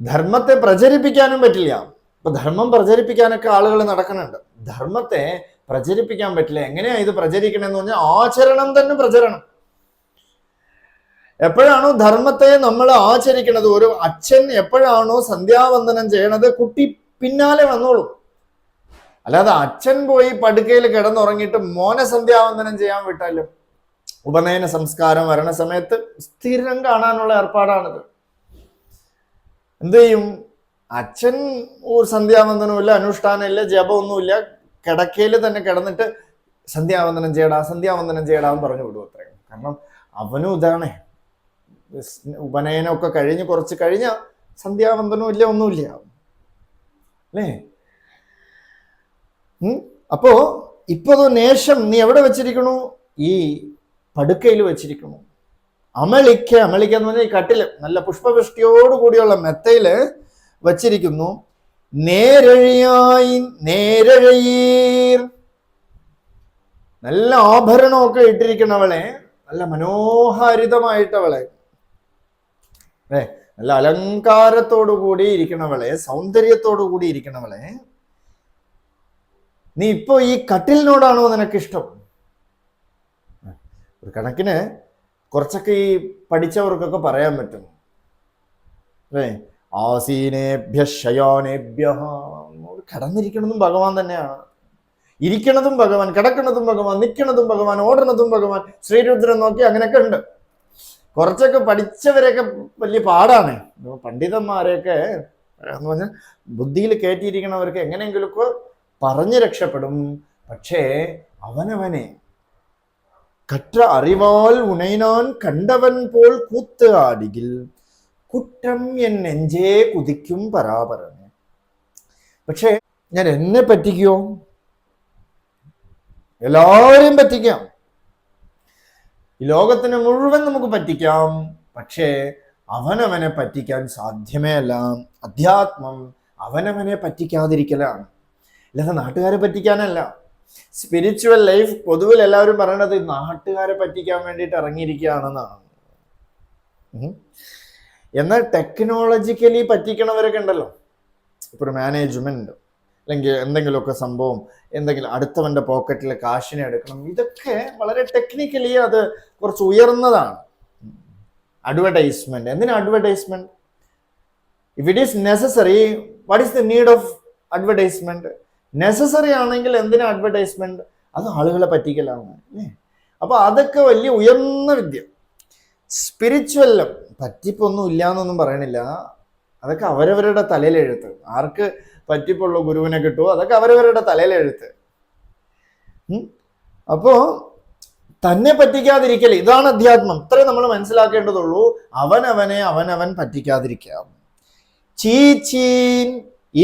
ധർമ്മത്തെ പ്രചരിപ്പിക്കാനും പറ്റില്ല. ഇപ്പൊ ധർമ്മം പ്രചരിപ്പിക്കാനൊക്കെ ആളുകൾ നടക്കുന്നുണ്ട്, ധർമ്മത്തെ പ്രചരിപ്പിക്കാൻ പറ്റില്ല. എങ്ങനെയാ ഇത് പ്രചരിക്കണമെന്ന് പറഞ്ഞാൽ ആചരണം തന്നെ പ്രചരണം. എപ്പോഴാണോ ധർമ്മത്തെ നമ്മൾ ആചരിക്കുന്നത്, ഒരു അച്ഛൻ എപ്പോഴാണോ സന്ധ്യാവന്ദനം ചെയ്യണത്, കുട്ടി പിന്നാലെ വന്നോളൂ. അല്ലാതെ അച്ഛൻ പോയി പടുക്കയിൽ കിടന്നുറങ്ങിയിട്ട് മോനെ സന്ധ്യാവന്ദനം ചെയ്യാൻ വിട്ടാലും, ഉപനയന സംസ്കാരം വരണ സമയത്ത് സ്ഥിരം കാണാനുള്ള ഏർപ്പാടാണിത്. എന്ത് ചെയ്യും? അച്ഛൻ ഒരു സന്ധ്യാവന്ദനമില്ല, അനുഷ്ഠാനമില്ല, ജപമൊന്നുമില്ല, കിടക്കയിൽ തന്നെ കിടന്നിട്ട് സന്ധ്യാവന്ദനം ചെയ്യടാ, സന്ധ്യാവന്ദനം ചെയ്യടാന്ന് പറഞ്ഞു വിടും. അത്രയും. കാരണം അവനും ഇതാണേ, ഉപനയനമൊക്കെ കഴിഞ്ഞ് കുറച്ച് കഴിഞ്ഞ സന്ധ്യാവന്ദനവും ഇല്ല, ഒന്നുമില്ല, അല്ലേ? അപ്പോ ഇപ്പോ നേഷം നീ എവിടെ വെച്ചിരിക്കണു? ഈ പടുക്കയിൽ വെച്ചിരിക്കണു. അമളിക്ക, അമളിക്ക എന്ന് പറഞ്ഞാൽ ഈ കട്ടില് നല്ല പുഷ്പവൃഷ്ടിയോട് കൂടിയുള്ള മെത്തയില് വച്ചിരിക്കുന്നു. നേരഴിയായി നേരഴയീർ, നല്ല ആഭരണമൊക്കെ ഇട്ടിരിക്കണവളെ, നല്ല മനോഹാരിതമായിട്ടവളെ, നല്ല അലങ്കാരത്തോടു കൂടി ഇരിക്കണവളെ, സൗന്ദര്യത്തോടു കൂടി ഇരിക്കണവളെ, നീ ഇപ്പോ ഈ കട്ടിലിനോടാണോ നിനക്കിഷ്ടം? ഒരു കണക്കിന് കുറച്ചൊക്കെ ഈ പഠിച്ചവർക്കൊക്കെ പറയാൻ പറ്റും, ആസീനേഭ്യ ശയാനേഭ്യ. കിടന്നിരിക്കണതും ഭഗവാൻ തന്നെയാണ്, ഇരിക്കണതും ഭഗവാൻ, കിടക്കണതും ഭഗവാൻ, നിൽക്കണതും ഭഗവാൻ, ഓടണതും ഭഗവാൻ. ശ്രീരുദ്രൻ നോക്കി അങ്ങനെയൊക്കെ ഉണ്ട്. കുറച്ചൊക്കെ പഠിച്ചവരെയൊക്കെ വലിയ പാടാണ്. പണ്ഡിതന്മാരെയൊക്കെ എന്ന് പറഞ്ഞാൽ ബുദ്ധിയിൽ കയറ്റിയിരിക്കണവർക്ക് എങ്ങനെയെങ്കിലുമൊക്കെ പറഞ്ഞ് രക്ഷപ്പെടും. പക്ഷേ അവനവനെ കറ്റ അറിവാൽ ഉണൈനാൻ കണ്ടവൻ പോൽ കൂത്ത് ആടികിൽ കുറ്റം എൻ നെഞ്ചേ കുതിക്കും പരാപരനെ. പക്ഷെ ഞാൻ എന്നെ പറ്റിക്കോ? എല്ലാവരെയും പറ്റിക്കാം, ഈ ലോകത്തിനെ മുഴുവൻ നമുക്ക് പറ്റിക്കാം. പക്ഷേ അവനവനെ പറ്റിക്കാൻ സാധ്യമേ അല്ല. അധ്യാത്മം അവനവനെ പറ്റിക്കാതിരിക്കലാണ്, അല്ലാതെ നാട്ടുകാരെ പറ്റിക്കാനല്ല. സ്പിരിച്വൽ ലൈഫ് പൊതുവിൽ എല്ലാവരും പറയണത് നാട്ടുകാരെ പറ്റിക്കാൻ വേണ്ടിയിട്ട് ഇറങ്ങിയിരിക്കുകയാണെന്നാണ്. എന്നാൽ ടെക്നോളജിക്കലി പറ്റിക്കണവരൊക്കെ ഉണ്ടല്ലോ, ഇപ്പോൾ ഒരു മാനേജ്മെന്റ് അല്ലെങ്കിൽ എന്തെങ്കിലുമൊക്കെ സംഭവം, എന്തെങ്കിലും അടുത്തവൻ്റെ പോക്കറ്റിൽ കാശിനെ എടുക്കണം, ഇതൊക്കെ വളരെ ടെക്നിക്കലി അത് കുറച്ച് ഉയർന്നതാണ്. അഡ്വർടൈസ്മെന്റ്, എന്തിനാ advertisement? If it is necessary, what is the need of advertisement? Necessary ആണെങ്കിൽ എന്തിനാ അഡ്വർടൈസ്മെന്റ്? അത് ആളുകളെ പറ്റിക്കലാണ്, അല്ലേ? അപ്പൊ അതൊക്കെ വലിയ ഉയർന്ന വിദ്യ. സ്പിരിച്വലും പറ്റിപ്പൊന്നും ഇല്ലാന്നൊന്നും പറയണില്ല, അതൊക്കെ അവരവരുടെ തലയിലെഴുത്ത്. ആർക്ക് പറ്റിപ്പുള്ള ഗുരുവിനെ കിട്ടുമോ അതൊക്കെ അവരവരുടെ തലയിലെഴുത്ത്. അപ്പോ തന്നെ പറ്റിക്കാതിരിക്കൽ, ഇതാണ് അധ്യാത്മം. ഇത്രയും നമ്മൾ മനസ്സിലാക്കേണ്ടതുള്ളൂ. അവനവനെ അവനവൻ പറ്റിക്കാതിരിക്കാം. ചീച്ചീൻ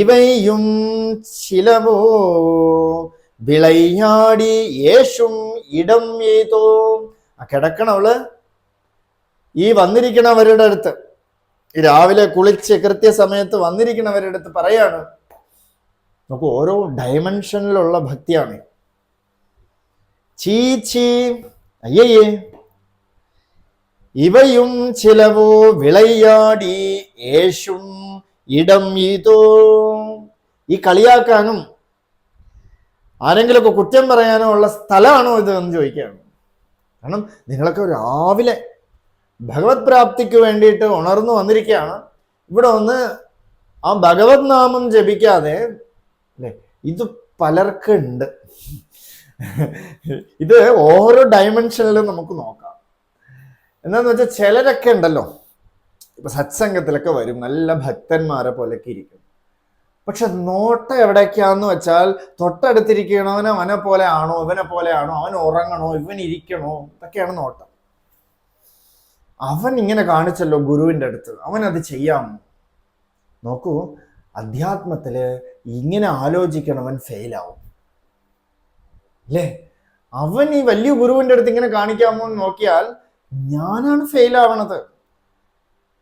ഇവയും ചിലവോ വിളയാടി യേശും ഇടം ഏതോ ആ കിടക്കണവള് ഈ വന്നിരിക്കണവരുടെ അടുത്ത്, രാവിലെ കുളിച്ച് കൃത്യസമയത്ത് വന്നിരിക്കണവരുടെ അടുത്ത് പറയാണ്, നമുക്ക് ഓരോ ഡയമെൻഷനിലുള്ള ഭക്തിയാണ്. ചീച്ചി അയ്യേ ഇവയും ചിലവോ വിളയാടി യേശും ഇടം ഇതോ. ഈ കളിയാക്കാനും ആരെങ്കിലുമൊക്കെ കുറ്റം പറയാനോ ഉള്ള സ്ഥലമാണോ ഇത് എന്ന് ചോദിക്കുകയാണ്. കാരണം നിങ്ങളൊക്കെ രാവിലെ ഭഗവത് പ്രാപ്തിക്ക് വേണ്ടിയിട്ട് ഉണർന്നു വന്നിരിക്കുകയാണ്. ഇവിടെ ഒന്ന് ആ ഭഗവത് നാമം ജപിക്കാതെ അല്ലെ, ഇത് പലർക്കുണ്ട്. ഇത് ഓരോ ഡയമെൻഷനിലും നമുക്ക് നോക്കാം. എന്താന്ന് വെച്ചാൽ ചിലരൊക്കെ ഉണ്ടല്ലോ, ഇപ്പൊ സത്സംഗത്തിലൊക്കെ വരും, നല്ല ഭക്തന്മാരെ പോലെയൊക്കെ ഇരിക്കും. പക്ഷെ നോട്ടം എവിടേക്കാന്ന് വെച്ചാൽ തൊട്ടടുത്തിരിക്കണവന് അവനെ പോലെ ആണോ ഇവനെ പോലെ ആണോ, അവൻ ഉറങ്ങണോ ഇവൻ ഇരിക്കണോ, ഇതൊക്കെയാണ് നോട്ടം. അവൻ ഇങ്ങനെ കാണിച്ചല്ലോ ഗുരുവിൻ്റെ അടുത്ത്, അവൻ അത് ചെയ്യാമോ? നോക്കൂ, അധ്യാത്മത്തില് ഇങ്ങനെ ആലോചിക്കണവൻ ഫെയിലാവും അല്ലേ. അവൻ ഈ വലിയ ഗുരുവിൻ്റെ അടുത്ത് ഇങ്ങനെ കാണിക്കാമോ എന്ന് നോക്കിയാൽ ഞാനാണ് ഫെയിലാവണത്.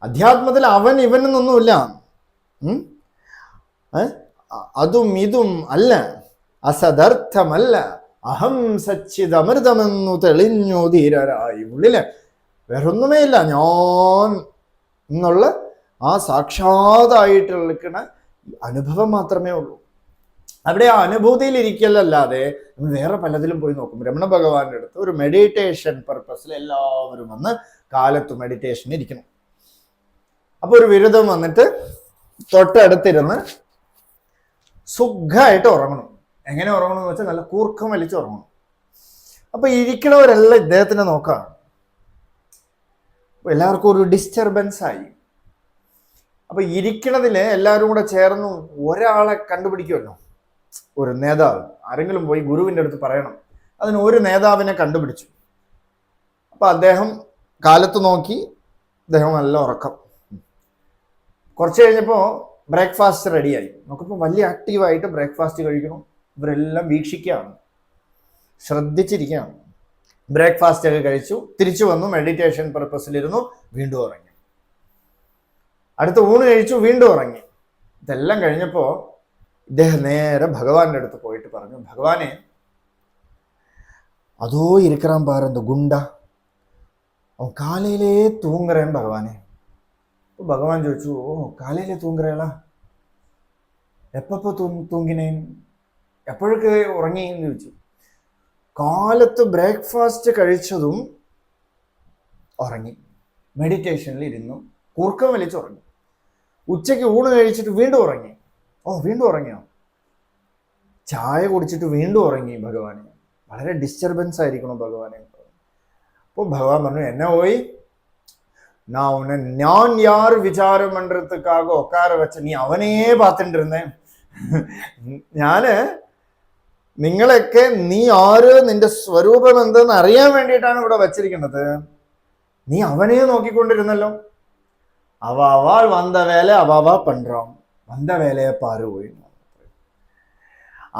അധ്യാത്മത്തിൽ അവൻ ഇവനെന്നൊന്നുമില്ല. അതും ഇതും അല്ല, അസദർത്ഥമല്ല, അഹം സച്ചിദമൃതമെന്നു തെളിഞ്ഞു ധീരരായി. ഉള്ളില് വേറൊന്നുമേ ഇല്ല, ഞാൻ എന്നുള്ള ആ സാക്ഷാതായിട്ട് നിൽക്കുന്ന അനുഭവം മാത്രമേ ഉള്ളൂ. അവിടെ ആ അനുഭൂതിയിൽ ഇരിക്കലല്ലാതെ നമ്മൾ വേറെ പലതിലും പോയി നോക്കും. രമണ ഭഗവാന്റെ അടുത്ത് ഒരു മെഡിറ്റേഷൻ പർപ്പസിൽ എല്ലാവരും വന്ന് കാലത്ത് മെഡിറ്റേഷൻ ഇരിക്കണം. അപ്പൊ ഒരു വിരുദ്ധം വന്നിട്ട് തൊട്ടടുത്തിരുന്ന് സുഖമായിട്ട് ഉറങ്ങണം. എങ്ങനെ ഉറങ്ങണം എന്ന് വെച്ചാൽ നല്ല കൂർക്കം വലിച്ച് ഉറങ്ങണം. അപ്പൊ ഇരിക്കണവരെല്ലാം ഇദ്ദേഹത്തിനെ നോക്കാണ്. എല്ലാവർക്കും ഒരു ഡിസ്റ്റർബൻസ് ആയി. അപ്പൊ ഇരിക്കണതില് എല്ലാവരും കൂടെ ചേർന്ന് ഒരാളെ കണ്ടുപിടിക്കുമല്ലോ, ഒരു നേതാവ്. ആരെങ്കിലും പോയി ഗുരുവിൻ്റെ അടുത്ത് പറയണം. അതിന് ഒരു നേതാവിനെ കണ്ടുപിടിച്ചു. അപ്പൊ അദ്ദേഹം കാലത്ത് നോക്കി, അദ്ദേഹം നല്ല ഉറക്കം. കുറച്ച് കഴിഞ്ഞപ്പോൾ ബ്രേക്ക്ഫാസ്റ്റ് റെഡിയായി. നോക്കുമ്പോൾ വലിയ ആക്റ്റീവായിട്ട് ബ്രേക്ക്ഫാസ്റ്റ് കഴിക്കണം. ഇവരെല്ലാം വീക്ഷിക്കുകയാണ്, ശ്രദ്ധിച്ചിരിക്കുകയാണ്. ബ്രേക്ക്ഫാസ്റ്റ് ഒക്കെ കഴിച്ചു, തിരിച്ചു വന്നു, മെഡിറ്റേഷൻ പർപ്പസിലിരുന്നു, വീണ്ടും ഉറങ്ങി. അടുത്ത ഊണ് കഴിച്ചു, വീണ്ടും ഉറങ്ങി. ഇതെല്ലാം കഴിഞ്ഞപ്പോൾ ഇദ്ദേഹം നേരെ ഭഗവാന്റെ അടുത്ത് പോയിട്ട് പറഞ്ഞു, ഭഗവാനെ അതോ ഇരിക്കാൻ പാരുന്ന ഗുണ്ട അവൻ കാലയിലേ തൂങ്ങറേൻ ഭഗവാനെ. അപ്പൊ ഭഗവാൻ ചോദിച്ചു, ഓ കാലയിലേ തൂങ്ങറേളാ, എപ്പോ തൂങ്ങിനേൻ, എപ്പോഴൊക്കെ ഉറങ്ങിയെന്ന് ചോദിച്ചു. കാലത്ത് ബ്രേക്ക്ഫാസ്റ്റ് കഴിച്ചതും ഉറങ്ങി, മെഡിറ്റേഷനിൽ ഇരുന്നു, കൂർക്കം വലിച്ചുറങ്ങി. ഉച്ചയ്ക്ക് ഊണ് കഴിച്ചിട്ട് വീണ്ടും ഉറങ്ങി. ഓ വീണ്ടും ഉറങ്ങിയോ? ചായ കുടിച്ചിട്ട് വീണ്ടും ഉറങ്ങി ഭഗവാനെ. വളരെ ഡിസ്റ്റർബൻസ് ആയിരിക്കണം ഭഗവാനെ. അപ്പോൾ ഭഗവാൻ പറഞ്ഞു, എന്നെ പോയി நான் உன்னை ഞാൻ யார் விசாரம் பண்றதுக்காக உட்கார வச்ச നീ അവനേ പാത്തിണ്ടിരുന്നേ. ഞാന് നിങ്ങളൊക്കെ നീ ആര്, നിന്റെ സ്വരൂപം എന്തെന്ന് അറിയാൻ വേണ്ടിയിട്ടാണ് ഇവിടെ വച്ചിരിക്കുന്നത്. നീ അവനെ നോക്കിക്കൊണ്ടിരുന്നല്ലോ. അവൾ വന്ന വേല അവ പண்றோம், വന്ന വേലയെ പാരു പോയി.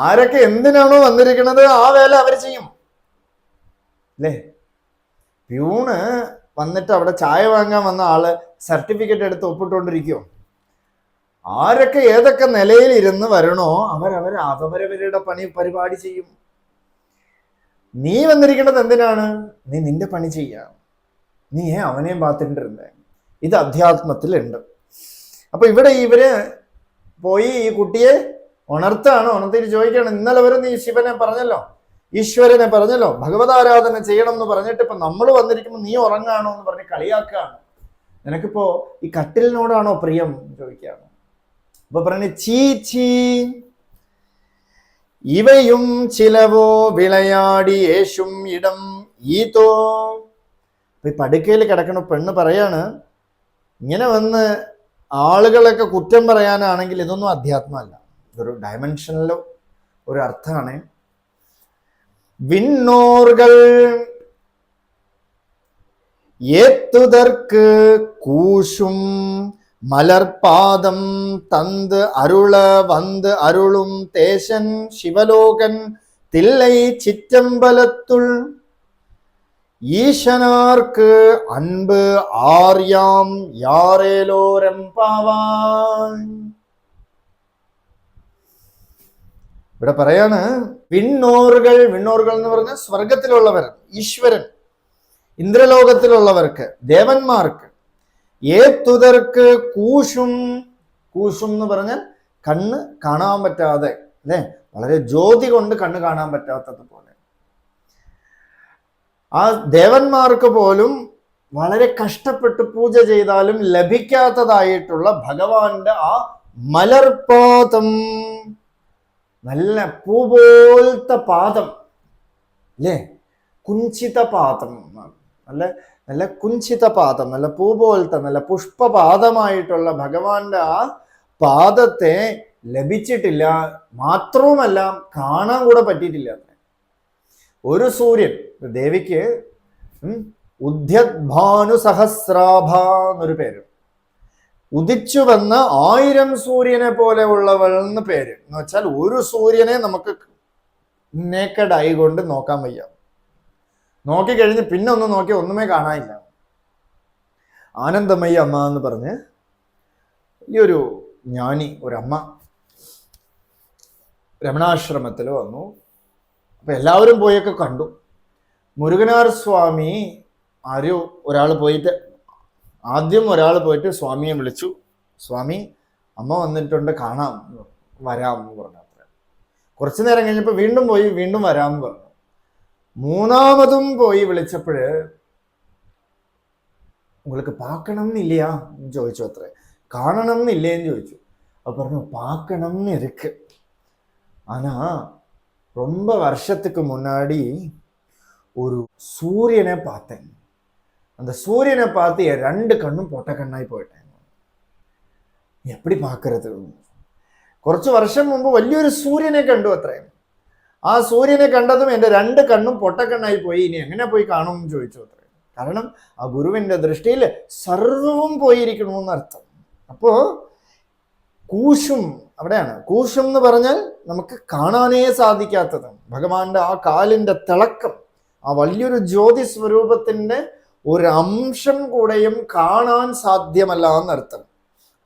ആരൊക്കെ എന്തിനാണോ വന്നിരിക്കുന്നത് ആ വേല അവർ ചെയ്യും അല്ലേ. പ്യൂണ് വന്നിട്ട് അവിടെ ചായ വാങ്ങാൻ വന്ന ആള് സർട്ടിഫിക്കറ്റ് എടുത്ത് ഒപ്പിട്ടുകൊണ്ടിരിക്കുവോ? ആരൊക്കെ ഏതൊക്കെ നിലയിൽ ഇരുന്ന് വരണോ അവരവരുടെ പണി പരിപാടി ചെയ്യും. നീ വന്നിരിക്കുന്നത് എന്തിനാണ്? നീ നിന്റെ പണി ചെയ്യാം. നീ അവനെയും പാത്തിട്ടിരുന്നേ. ഇത് അധ്യാത്മത്തിലുണ്ട്. അപ്പൊ ഇവിടെ ഇവര് പോയി ഈ കുട്ടിയെ ഉണർത്താണ്. ഉണർത്തിട്ട് ചോദിക്കുകയാണ്, ഇന്നലെ വരെ നീ ശിവനെ പറഞ്ഞല്ലോ, ഈശ്വരനെ പറഞ്ഞല്ലോ, ഭഗവതാരാധന ചെയ്യണം എന്ന് പറഞ്ഞിട്ട് ഇപ്പൊ നമ്മൾ വന്നിരിക്കുമ്പോൾ നീ ഉറങ്ങാണോ എന്ന് പറഞ്ഞ് കളിയാക്കുകയാണ്. നിനക്കിപ്പോ ഈ കട്ടിലിനോടാണോ പ്രിയം ചോദിക്കുകയാണ്. അപ്പൊ പറഞ്ഞു, ചീച്ചി ഇവയും ചിലവോ വിളയാടി യേശും ഇടം ഈതോ. ഈ പടുക്കയിൽ കിടക്കണ പെണ്ണ് പറയാണ്, ഇങ്ങനെ വന്ന് ആളുകളൊക്കെ കുറ്റം പറയാനാണെങ്കിൽ ഇതൊന്നും അധ്യാത്മമല്ല, ഇതൊരു ഡയമെൻഷനിലോ ഒരു അർത്ഥമാണ്. വിണ്ണോർകൾ ஏத்துதற்கு கூஷும் மலர்பாதம் தந்து அருள வந்து அருளும் தேசன் சிவலோகன் தில்லை சிற்றம்பலத்துள். ഈശനാർക്ക് അൻപ് ആർയാം യാറേലോരംപാവാൻ. ഇവിടെ പറയാണ്, വിണ്ണോറുകൾ എന്ന് പറഞ്ഞ സ്വർഗത്തിലുള്ളവർ, ഈശ്വരൻ, ഇന്ദ്രലോകത്തിലുള്ളവർക്ക്, ദേവന്മാർക്ക്, ഏത്തുതർക്ക് കൂശും എന്ന് പറഞ്ഞാൽ കണ്ണ് കാണാൻ പറ്റാതെ, അല്ലെ, വളരെ ജ്യോതി കൊണ്ട് കണ്ണ് കാണാൻ പറ്റാത്തതുപോലെ, ആ ദേവന്മാർക്ക് പോലും വളരെ കഷ്ടപ്പെട്ട് പൂജ ചെയ്താലും ലഭിക്കാത്തതായിട്ടുള്ള ഭഗവാന്റെ ആ മലർപാദം, നല്ല പൂ പോലത്തെ പാദം, അല്ലേ, കുഞ്ചിത പാദം, നല്ല കുഞ്ചിത പാദം, നല്ല പൂ പോലത്തെ നല്ല പുഷ്പപാദമായിട്ടുള്ള ഭഗവാന്റെ ആ പാദത്തെ ലഭിച്ചിട്ടില്ല. മാത്രവുമല്ല കാണാൻ കൂടെ പറ്റിയിട്ടില്ല. ഒരു സൂര്യൻ, ദേവിക്ക് ഉദ്യദ്ഭാനു സഹസ്രാഭ എന്നൊരു പേര്, ഉദിച്ചു വന്ന 1000 സൂര്യനെ പോലെ ഉള്ളവൾ എന്ന് പേര്. എന്ന് വെച്ചാൽ ഒരു സൂര്യനെ നമുക്ക് നേക്കഡ് ഐ കൊണ്ട് നോക്കാൻ വയ്യ. നോക്കിക്കഴിഞ്ഞ് പിന്നെ ഒന്ന് നോക്കി ഒന്നുമേ കാണാനില്ല. ആനന്ദമയി അമ്മ എന്ന് പറഞ്ഞ് വലിയൊരു ജ്ഞാനി, ഒരമ്മ രമണാശ്രമത്തിൽ വന്നു. അപ്പൊ എല്ലാവരും പോയൊക്കെ കണ്ടു. മുരുകനാർ സ്വാമി ആദ്യം ഒരാൾ പോയിട്ട് സ്വാമിയെ വിളിച്ചു. സ്വാമി, അമ്മ വന്നിട്ടുണ്ട്, കാണാം, വരാം എന്ന് പറഞ്ഞു. അത്ര കുറച്ചു നേരം കഴിഞ്ഞപ്പോൾ വീണ്ടും പോയി, വീണ്ടും വരാമെന്ന് പറഞ്ഞു. മൂന്നാമതും പോയി വിളിച്ചപ്പോഴ് உங்களுக்கு பார்க்கணும்னு இல்லையா എന്ന് ചോദിച്ചു. അത്ര കാണണം എന്നില്ലേന്ന് ചോദിച്ചു. അപ്പൊ പറഞ്ഞു, பார்க்கணும்னு இருக்கு, ஆனா ரொம்ப வருஷத்துக்கு முன்னாடி ஒரு சூரியனை பார்த்தேன். அந்த சூரியனை பார்த்து என் 2 கண்ணும் பொட்ட கண்ணாയി പോയിട്ടேன். எப்படி பார்க்கறது? കുറച്ച് വർഷം മുമ്പ് വലിയൊരു സൂര്യനെ കണ്ടു അത്രയും. ആ സൂര്യനെ കണ്ടതും എൻ്റെ 2 കണ്ണും പൊട്ടക്കണ്ണായി പോയി. ഇനി എങ്ങനെ പോയി കാണുമെന്ന് ചോദിച്ചു അത്രയും. കാരണം ആ ഗുരുവിൻ്റെ ദൃഷ്ടിയിൽ സർവവും പോയിരിക്കണമെന്ന് അർത്ഥം. അപ്പോ കൂശും അവിടെയാണ്. കൂശം എന്ന് പറഞ്ഞാൽ നമുക്ക് കാണാനേ സാധിക്കാത്തത്, ഭഗവാന്റെ ആ കാലിന്റെ തിളക്കം, ആ വലിയൊരു ജ്യോതി സ്വരൂപത്തിന്റെ ഒരു അംശം കൂടെയും കാണാൻ സാധ്യമല്ല എന്നർത്ഥം.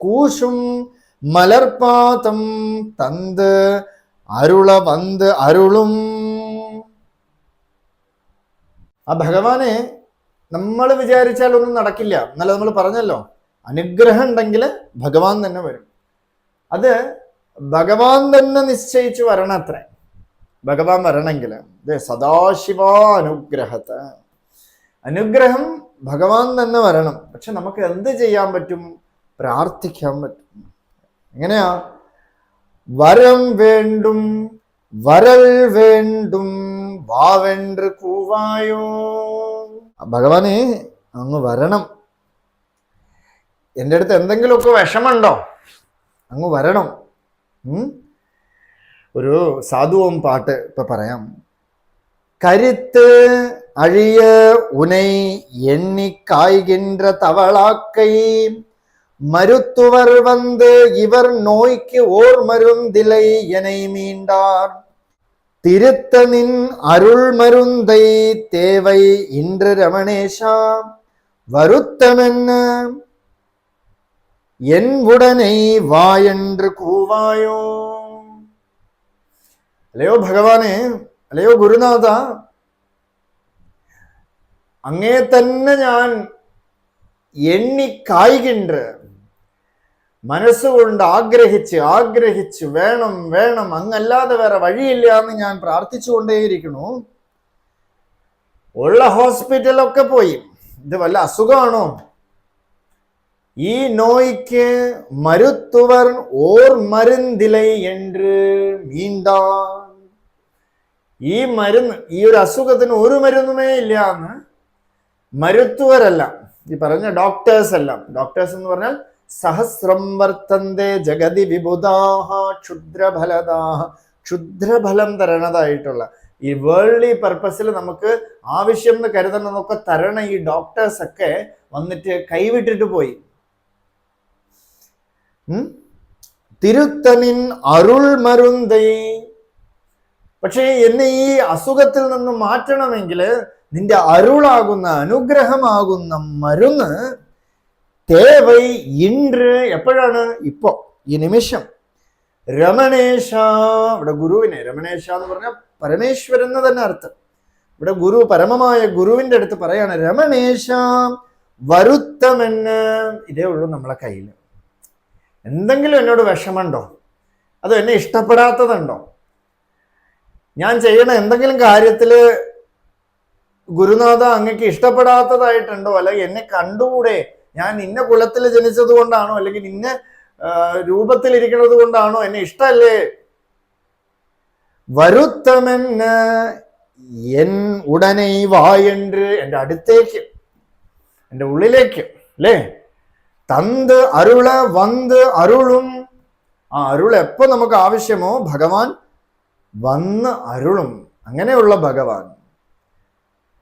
കൂശും മലർപാദം തന്ത് അരുള വന്ത് അരുളും. ആ ഭഗവാനെ നമ്മൾ വിചാരിച്ചാൽ ഒന്നും നടക്കില്ല. എന്നാലും നമ്മൾ പറഞ്ഞല്ലോ, അനുഗ്രഹം ഉണ്ടെങ്കിൽ ഭഗവാൻ തന്നെ വരും. അത് ഭഗവാൻ തന്നെ നിശ്ചയിച്ചു വരണം അത്ര. ഭഗവാൻ വരണമെങ്കിൽ സദാശിവാനുഗ്രഹത്തെ, അനുഗ്രഹം ഭഗവാൻ തന്നെ വരണം. പക്ഷെ നമുക്ക് എന്ത് ചെയ്യാൻ പറ്റും? പ്രാർത്ഥിക്കാൻ പറ്റും. എങ്ങനെയാ? വരം വേണ്ടും വരൽ വേണ്ടും വാവെன்று കൂവായോ. ഭഗവാനെ അങ്ങ് വരണം. എൻ്റെ അടുത്ത് എന്തെങ്കിലുമൊക്കെ വിഷമുണ്ടോ? അങ്ങ് വരണം. ഒരു സാധുവും പാട്ട് ഇപ്പൊ പറയാം. கருத்து அழிய உனை எண்ணி காய்கின்ற தவளாக்கை மருத்துவர் வந்து இவர் நோய்க்கு ஓர் மருந்திலை எனை மீண்டார். திருத்த நின் அருள் மருந்தை தேவை இன்று ரமணேஷா வருத்தமென்ன என் உடனை வா என்று கூவாയോ. അല്ലയോ ഭഗവാനെ, അല്ലയോ ഗുരുനാഥ, അങ്ങേ തന്നെ ഞാൻ എണ്ണിക്കായ്കിன்ற, മനസ്സുകൊണ്ട് ആഗ്രഹിച്ച് വേണം വേണം, അങ്ങല്ലാതെ വേറെ വഴിയില്ല എന്ന് ഞാൻ പ്രാർത്ഥിച്ചുകൊണ്ടേയിരിക്കണു. ഉള്ള ഹോസ്പിറ്റലൊക്കെ പോയി, ഇത് വല്ല അസുഖമാണോ? ഈ നോയ്ക്ക് മരുത്തുവർ ഓർ മരുന്നിലൈ എന്ന് മീണ്ടാൻ. ഈ മരുന്ന്, ഈ ഒരു അസുഖത്തിന് ഒരു മരുന്നുമേ ഇല്ല എന്ന് മരുത്തുവരല്ല, ഈ പറഞ്ഞ ഡോക്ടേഴ്സ് എല്ലാം. ഡോക്ടേഴ്സ് എന്ന് പറഞ്ഞാൽ സഹസ്രം വർത്തന്തേ ജഗതി വിബുധാഹ ക്ഷുദ്രഫലദാഹ, ക്ഷുദ്രഫലം തരണതായിട്ടുള്ള ഈ വേൾഡ്ലി പർപ്പസിൽ നമുക്ക് ആവശ്യം എന്ന് കരുതണമെന്നൊക്കെ തരണ ഈ ഡോക്ടേഴ്സ് ഒക്കെ വന്നിട്ട് കൈവിട്ടിട്ട് പോയി. തിരുത്തനിൻ അരുൾ മരുന്തൈ, പക്ഷേ എന്നെ ഈ അസുഖത്തിൽ നിന്ന് മാറ്റണമെങ്കിൽ നിന്റെ അരുളാകുന്ന അനുഗ്രഹമാകുന്ന മരുന്ന് തേവൈ ഇன்று എപ്പോഴാണ്? ഇപ്പോ, ഈ നിമിഷം. രമണേശ, ഇവിടെ ഗുരുവിനെ, രമണേശ എന്ന് പറഞ്ഞാൽ പരമേശ്വരൻ എന്ന് തന്നെ അർത്ഥം. ഇവിടെ ഗുരു, പരമമായ ഗുരുവിന്റെ അടുത്ത് പറയാണ്, രമണേശ വരുത്തമെന്ന്. ഇതേ ഉള്ളൂ നമ്മളെ കയ്യിൽ. എന്തെങ്കിലും എന്നോട് വിഷമമുണ്ടോ? അതോ എന്നെ ഇഷ്ടപ്പെടാത്തതുണ്ടോ? ഞാൻ ചെയ്യണ എന്തെങ്കിലും കാര്യത്തില് ഗുരുനാഥ അങ്ങക്ക് ഇഷ്ടപ്പെടാത്തതായിട്ടുണ്ടോ? അല്ലെങ്കിൽ എന്നെ കണ്ടുകൂടെ? ഞാൻ ഇന്ന കുലത്തിൽ ജനിച്ചത് കൊണ്ടാണോ, അല്ലെങ്കിൽ ഇന്ന രൂപത്തിൽ ഇരിക്കുന്നത് കൊണ്ടാണോ? എന്നെ ഇഷ്ടല്ലേ? വരുത്തമെന്ന് എൻ ഉടനെ വാ என்று, എൻ്റെ അടുത്തേക്ക്, എൻ്റെ ഉള്ളിലേക്ക്, അല്ലേ? തന്ത് അരുള വന്ന് അരുളും. ആ അരുൾ എപ്പോ നമുക്ക് ആവശ്യമോ ഭഗവാൻ വന്ന് അരുളും. അങ്ങനെയുള്ള ഭഗവാൻ,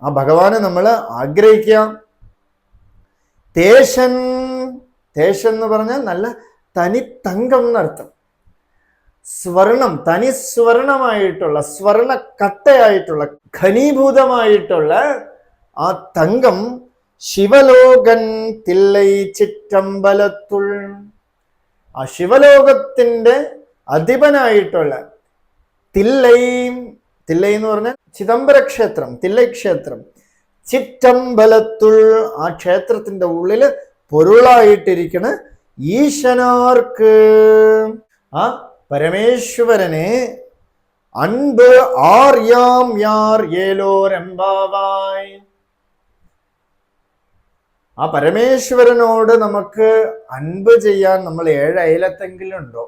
ആ ഭഗവാനെ നമ്മൾ ആഗ്രഹിക്കാം. തേശൻ, തേശൻ എന്ന് പറഞ്ഞാൽ നല്ല തനി തങ്കം എന്നർത്ഥം. സ്വർണം, തനി സ്വർണമായിട്ടുള്ള, സ്വർണ കട്ടയായിട്ടുള്ള, ഘനീഭൂതമായിട്ടുള്ള ആ തങ്കം. ശിവലോകൻ തില്ലൈ ചിറ്റമ്പലത്തുൾ, ആ ശിവലോകത്തിന്റെ അധിപനായിട്ടുള്ള തില്ലൈ, തില്ലൈ എന്ന് പറഞ്ഞാൽ ചിദംബര ക്ഷേത്രം, തില്ലൈ ക്ഷേത്രം. ചിറ്റമ്പലത്തുൾ, ആ ക്ഷേത്രത്തിന്റെ ഉള്ളില് പൊരുളായിട്ടിരിക്കണ ഈശനാർക്ക്, ആ പരമേശ്വരനെ അൻപ് ആർയാം യാർ ഏലോരെമ്പാവായി, ആ പരമേശ്വരനോട് നമുക്ക് അൻപ് ചെയ്യാൻ നമ്മൾ 7 അയലത്തെങ്കിലും ഉണ്ടോ?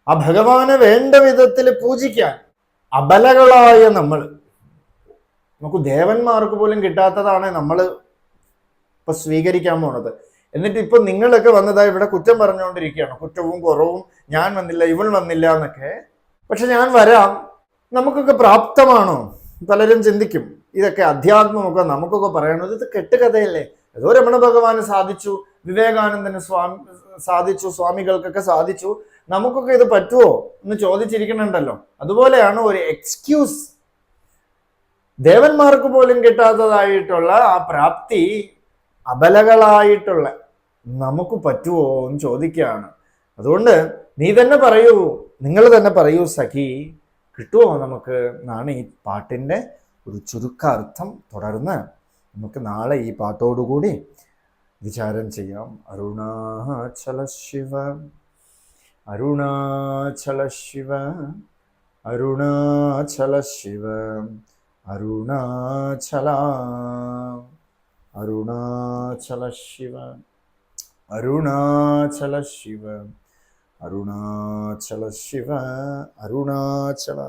ആ ഭഗവാനെ വേണ്ട വിധത്തിൽ പൂജിക്കാൻ അബലകളായ നമുക്ക് ദേവന്മാർക്ക് പോലും കിട്ടാത്തതാണ് നമ്മൾ ഇപ്പൊ സ്വീകരിക്കാൻ പോണത്. എന്നിട്ട് ഇപ്പൊ നിങ്ങളൊക്കെ വന്നതായി ഇവിടെ കുറ്റം പറഞ്ഞുകൊണ്ടിരിക്കുകയാണ്, കുറ്റവും കുറവും, ഞാൻ വന്നില്ല, ഇവൾ വന്നില്ല എന്നൊക്കെ. പക്ഷെ ഞാൻ വരാം, നമുക്കൊക്കെ പ്രാപ്തമാണോ? പലരും ചിന്തിക്കും. ഇതൊക്കെ അധ്യാത്മമൊക്കെ നമുക്കൊക്കെ പറയണത് ഇത് കെട്ടുകഥയല്ലേ? ഏതോ രമണ ഭഗവാന് സാധിച്ചു, വിവേകാനന്ദന് സാധിച്ചു, സ്വാമികൾക്കൊക്കെ സാധിച്ചു, നമുക്കൊക്കെ ഇത് പറ്റുമോ എന്ന് ചോദിച്ചിരിക്കണുണ്ടല്ലോ. അതുപോലെയാണ് ഒരു എക്സ്ക്യൂസ്. ദേവന്മാർക്ക് പോലും കിട്ടാത്തതായിട്ടുള്ള ആ പ്രാപ്തി അബലകളായിട്ടുള്ള നമുക്ക് പറ്റുമോ എന്ന് ചോദിക്കുകയാണ്. അതുകൊണ്ട് നീ തന്നെ പറയൂ, നിങ്ങൾ തന്നെ പറയൂ സഖി, കിട്ടുമോ നമുക്ക് എന്നാണ് ഈ പാട്ടിൻ്റെ ഒരു ചുരുക്കാർത്ഥം. തുടർന്ന് നമുക്ക് നാളെ ഈ പാട്ടോടുകൂടി വിചാരം ചെയ്യാം. അരുണാചല ശിവ, അരുണാചല ശിവ, അരുണാചല ശിവ, അരുണാചല, അരുണാചല ശിവ, അരുണാചല ശിവ, അരുണാചല ശിവ, അരുണാചല.